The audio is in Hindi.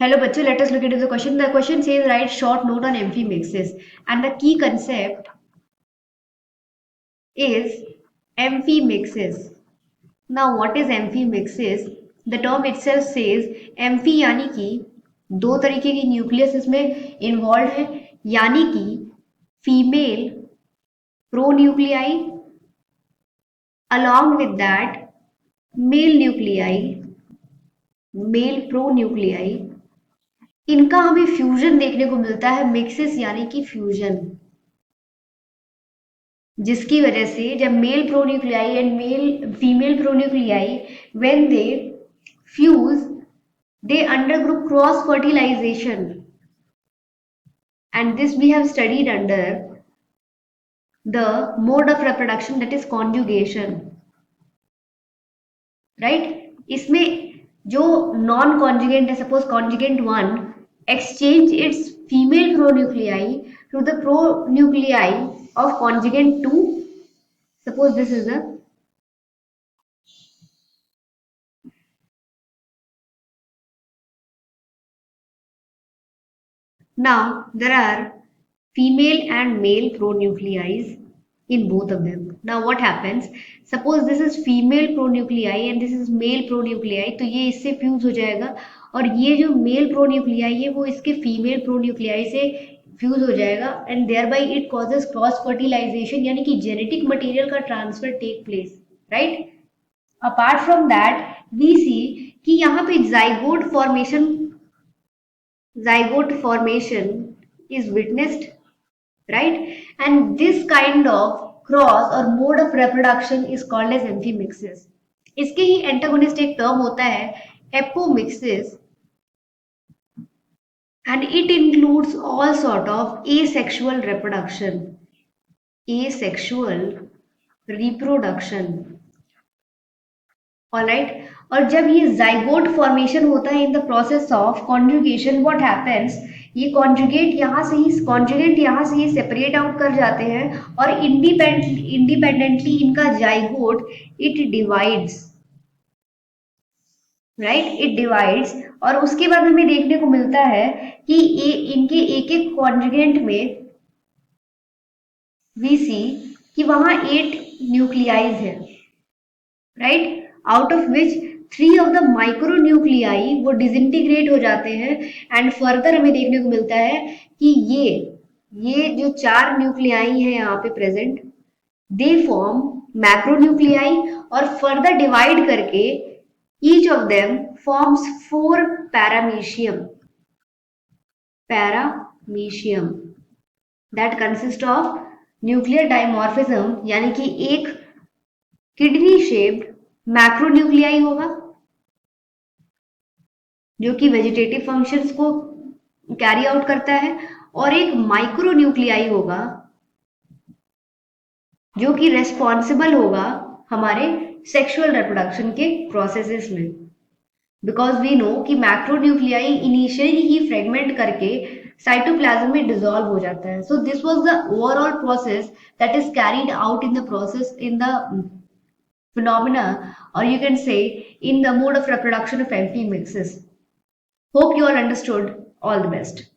Hello, bachcho. Let us look into the question. The question says write short note on amphimixis, and the key concept is amphimixis. Now, what is amphimixis? The term itself says amphi यानी कि दो तरीके की न्यूक्लियस इसमें इन्वॉल्व है, यानी कि female pronuclei along with that male pronuclei इनका हमें फ्यूजन देखने को मिलता है मिक्सिस यानी कि फ्यूजन, जिसकी वजह से जब male pronuclei and male female pronuclei when they fuse they undergo cross fertilization, and this we have studied under the mode of reproduction, that is conjugation, right? इसमें जो नॉन कॉन्जुगेंट है, suppose conjugant one exchange its female pronuclei to the pronuclei of conjugant 2. Suppose this is a now there are female and male pronuclei in both of them. Now what happens? Suppose this is female pronuclei and this is male pronuclei, तो ये इससे फ्यूज हो जाएगा और ये जो मेल प्रोन्यूक्लियाई है वो इसके फीमेल प्रोन्यूक्लियाई से फ्यूज हो जाएगा and thereby it causes cross fertilization, यानी कि जेनेटिक मटेरियल का transfer take place, right? Apart from that we see कि यहाँ पे zygote formation is witnessed, right? And this kind of cross or mode of reproduction is called as amphimixis. इसके ही एंटागोनिस्ट एक टर्म होता है apomixis, and it includes all sort of asexual reproduction, alright. और जब ये जाइगोट फॉर्मेशन होता है in the process of conjugation, what happens, ये कॉन्जुगेंट यहाँ से ही सेपरेट आउट कर जाते हैं और इंडिपेंडेंटली इनका zygote it divides, right? It divides और उसके बाद हमें देखने को मिलता है कि इनके एक एक कॉन्जुगेंट में वी सी कि वहां 8 न्यूक्लियाइज है, right? Out of which 3 of the micronuclei वो डिसइंटीग्रेट हो जाते हैं एंड फर्दर हमें देखने को मिलता है कि ये जो 4 न्यूक्लियाई हैं यहाँ पे प्रेजेंट, दे फॉर्म मैक्रोन्यूक्लियाई और फर्दर डिवाइड करके each of them forms 4 paramecium that consist of nuclear dimorphism, यानी कि एक किडनी शेप्ड मैक्रोन्यूक्लियाई होगा जो कि वेजिटेटिव फंक्शंस को कैरी आउट करता है और एक माइक्रोन्यूक्लियाई होगा जो कि रेस्पॉन्सिबल होगा हमारे सेक्सुअल रिप्रोडक्शन के प्रोसेसेस में, बिकॉज वी नो कि मैक्रोन्यूक्लियाई इनिशियली ही फ्रेगमेंट करके साइटोप्लाज्म में डिसॉल्व हो जाता है. So this was the overall process that is carried out in the process in the phenomena, or you can say in the mode of reproduction of amphimixis. Hope you all understood. All the best.